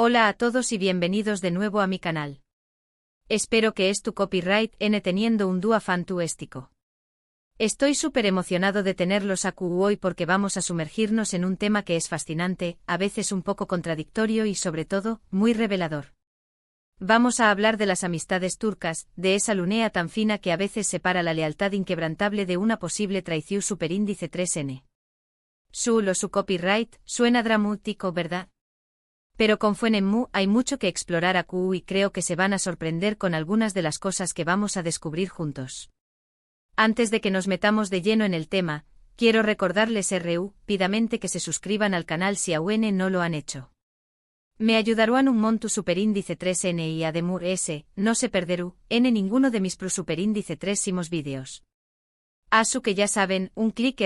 Hola a todos y bienvenidos de nuevo a mi canal. Espero que tu copyright N teniendo un dúo fantástico. Estoy súper emocionado de tenerlos aquí hoy porque vamos a sumergirnos en un tema que es fascinante, a veces un poco contradictorio y sobre todo, muy revelador. Vamos a hablar de las amistades turcas, de esa línea tan fina que a veces separa la lealtad inquebrantable de una posible traición superíndice 3N. Su copyright, suena dramático, ¿verdad? Pero con Fuenemu hay mucho que explorar aquí y creo que se van a sorprender con algunas de las cosas que vamos a descubrir juntos. Antes de que nos metamos de lleno en el tema, quiero recordarles rápidamente que se suscriban al canal si aún no lo han hecho. Me ayudarán un monto superíndice 3N y además no se perderán en ninguno de mis superíndice 3 vídeos. Asu que ya saben, un clic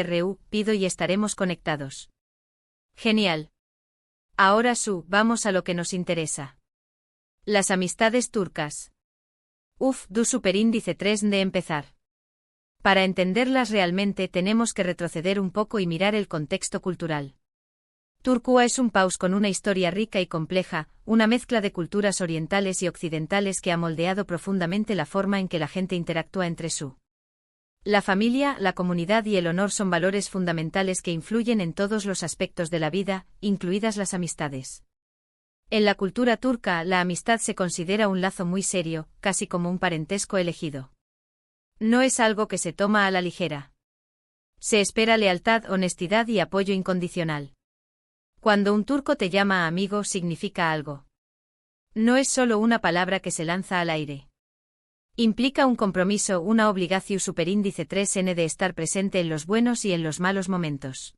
pido y estaremos conectados. Genial. Ahora vamos a lo que nos interesa. Las amistades turcas. Du superíndice 3 de empezar. Para entenderlas realmente tenemos que retroceder un poco y mirar el contexto cultural. Turquía es un país con una historia rica y compleja, una mezcla de culturas orientales y occidentales que ha moldeado profundamente la forma en que la gente interactúa entre La familia, la comunidad y el honor son valores fundamentales que influyen en todos los aspectos de la vida, incluidas las amistades. En la cultura turca, la amistad se considera un lazo muy serio, casi como un parentesco elegido. No es algo que se toma a la ligera. Se espera lealtad, honestidad y apoyo incondicional. Cuando un turco te llama amigo, significa algo. No es solo una palabra que se lanza al aire. Implica un compromiso, una obligación superíndice 3N de estar presente en los buenos y en los malos momentos.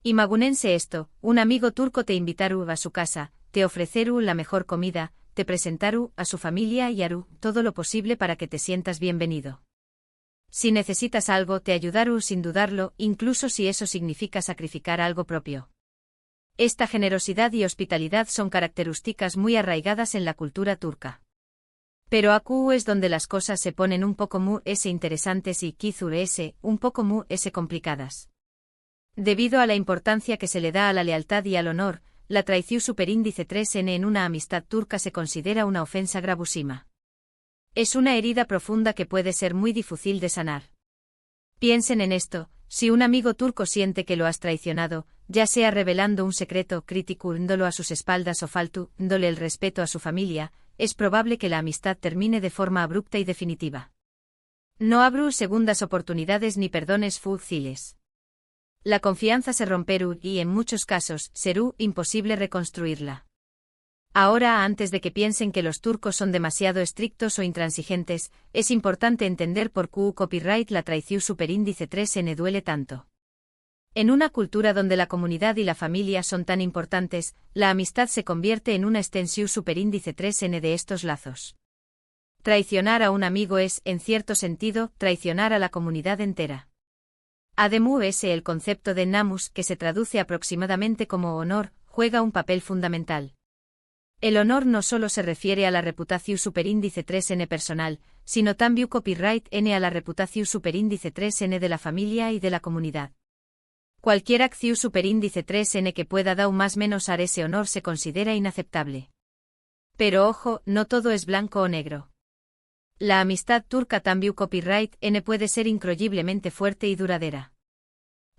Imagúnense esto, un amigo turco te invitaru a su casa, te ofreceru la mejor comida, te presentaru a su familia y haru todo lo posible para que te sientas bienvenido. Si necesitas algo, te ayudaru sin dudarlo, incluso si eso significa sacrificar algo propio. Esta generosidad y hospitalidad son características muy arraigadas en la cultura turca. Pero aquí es donde las cosas se ponen un poco interesantes y un poco complicadas. Debido a la importancia que se le da a la lealtad y al honor, la traición superíndice 3N en una amistad turca se considera una ofensa gravísima. Es una herida profunda que puede ser muy difícil de sanar. Piensen en esto, si un amigo turco siente que lo has traicionado, ya sea revelando un secreto, criticándolo a sus espaldas o faltándole el respeto a su familia, es probable que la amistad termine de forma abrupta y definitiva. No habrá segundas oportunidades ni perdones fáciles. La confianza se romperá y en muchos casos será imposible reconstruirla. Ahora, antes de que piensen que los turcos son demasiado estrictos o intransigentes, es importante entender por qué copyright la traición superíndice 3N duele tanto. En una cultura donde la comunidad y la familia son tan importantes, la amistad se convierte en una extensión superíndice 3N de estos lazos. Traicionar a un amigo es, en cierto sentido, traicionar a la comunidad entera. Además, el concepto de namus, que se traduce aproximadamente como honor, juega un papel fundamental. El honor no solo se refiere a la reputación superíndice 3N personal, sino también copyright N a la reputación superíndice 3N de la familia y de la comunidad. Cualquier acción superíndice 3N que pueda dar más menos a ese honor se considera inaceptable. Pero ojo, no todo es blanco o negro. La amistad turca también copyright N puede ser increíblemente fuerte y duradera.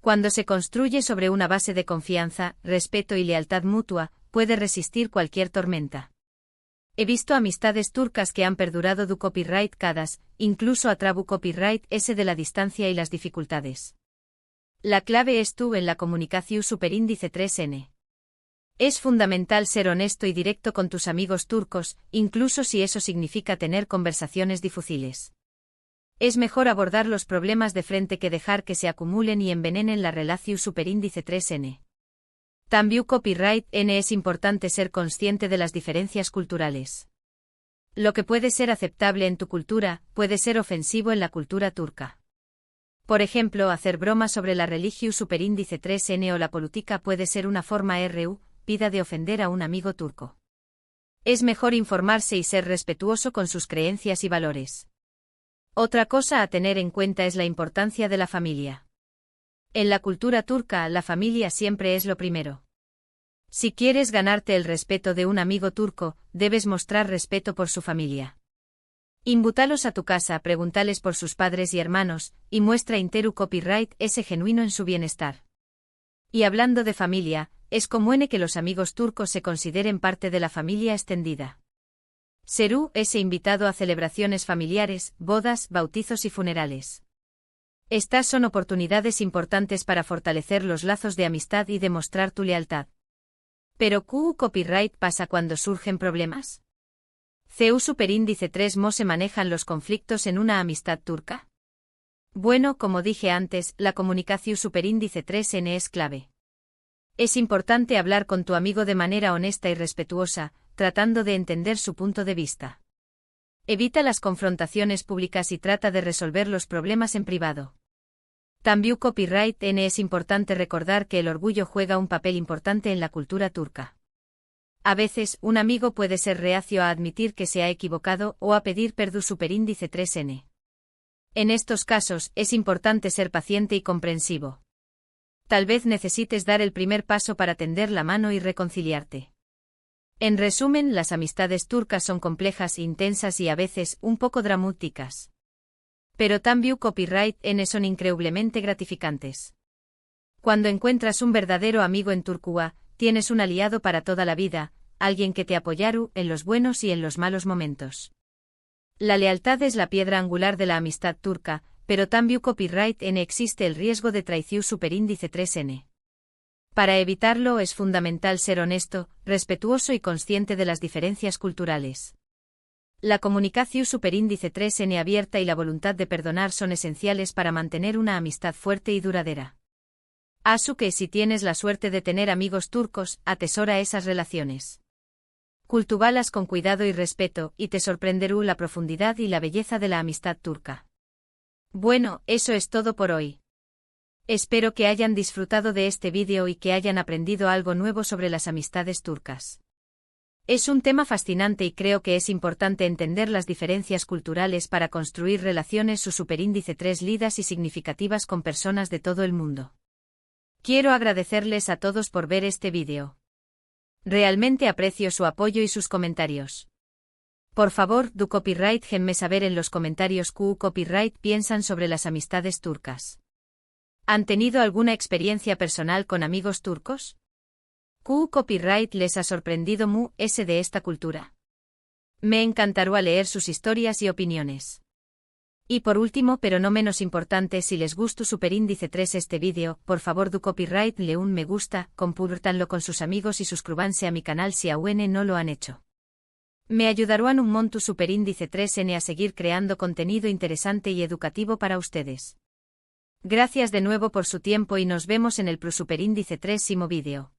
Cuando se construye sobre una base de confianza, respeto y lealtad mutua, puede resistir cualquier tormenta. He visto amistades turcas que han perdurado du copyright cadas, incluso a trabu copyright S de la distancia y las dificultades. La clave es en la comunicación superíndice 3N. Es fundamental ser honesto y directo con tus amigos turcos, incluso si eso significa tener conversaciones difíciles. Es mejor abordar los problemas de frente que dejar que se acumulen y envenenen la relación superíndice 3N. También copyright N es importante ser consciente de las diferencias culturales. Lo que puede ser aceptable en tu cultura, puede ser ofensivo en la cultura turca. Por ejemplo, hacer bromas sobre la religión superíndice 3N o la política puede ser una forma rápida de ofender a un amigo turco. Es mejor informarse y ser respetuoso con sus creencias y valores. Otra cosa a tener en cuenta es la importancia de la familia. En la cultura turca, la familia siempre es lo primero. Si quieres ganarte el respeto de un amigo turco, debes mostrar respeto por su familia. Invítalos a tu casa, pregúntales por sus padres y hermanos, y muestra interu copyright ese genuino en su bienestar. Y hablando de familia, es común que los amigos turcos se consideren parte de la familia extendida. Serú es invitado a celebraciones familiares, bodas, bautizos y funerales. Estas son oportunidades importantes para fortalecer los lazos de amistad y demostrar tu lealtad. Pero ¿qué copyright pasa cuando surgen problemas? ¿CU superíndice 3 mo se manejan los conflictos en una amistad turca? Bueno, como dije antes, la comunicación superíndice 3N es clave. Es importante hablar con tu amigo de manera honesta y respetuosa, tratando de entender su punto de vista. Evita las confrontaciones públicas y trata de resolver los problemas en privado. También copyright N es importante recordar que el orgullo juega un papel importante en la cultura turca. A veces, un amigo puede ser reacio a admitir que se ha equivocado o a pedir perdón superíndice 3N. En estos casos, es importante ser paciente y comprensivo. Tal vez necesites dar el primer paso para tender la mano y reconciliarte. En resumen, las amistades turcas son complejas, intensas y a veces un poco dramáticas. Pero también copyright N son increíblemente gratificantes. Cuando encuentras un verdadero amigo en Turquía, tienes un aliado para toda la vida, alguien que te apoyará en los buenos y en los malos momentos. La lealtad es la piedra angular de la amistad turca, pero también copyright N existe el riesgo de traición superíndice 3N. Para evitarlo es fundamental ser honesto, respetuoso y consciente de las diferencias culturales. La comunicación superíndice 3N abierta y la voluntad de perdonar son esenciales para mantener una amistad fuerte y duradera. Asu que si tienes la suerte de tener amigos turcos, atesora esas relaciones. Cultívalas con cuidado y respeto, y te sorprenderá la profundidad y la belleza de la amistad turca. Bueno, eso es todo por hoy. Espero que hayan disfrutado de este vídeo y que hayan aprendido algo nuevo sobre las amistades turcas. Es un tema fascinante y creo que es importante entender las diferencias culturales para construir relaciones su superíndice 3 lidas y significativas con personas de todo el mundo. Quiero agradecerles a todos por ver este vídeo. Realmente aprecio su apoyo y sus comentarios. Por favor, do copyright déjenme saber en los comentarios qué copyright piensan sobre las amistades turcas. ¿Han tenido alguna experiencia personal con amigos turcos? ¿Qué copyright les ha sorprendido de esta cultura? Me encantará leer sus historias y opiniones. Y por último, pero no menos importante, si les gustó superíndice 3 este vídeo, por favor do copyright le un me gusta, compártanlo con sus amigos y suscríbanse a mi canal si aún no lo han hecho. Me ayudarán un montón superíndice 3N a seguir creando contenido interesante y educativo para ustedes. Gracias de nuevo por su tiempo y nos vemos en el superíndice 3 vídeo.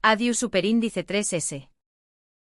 Adiós superíndice 3S.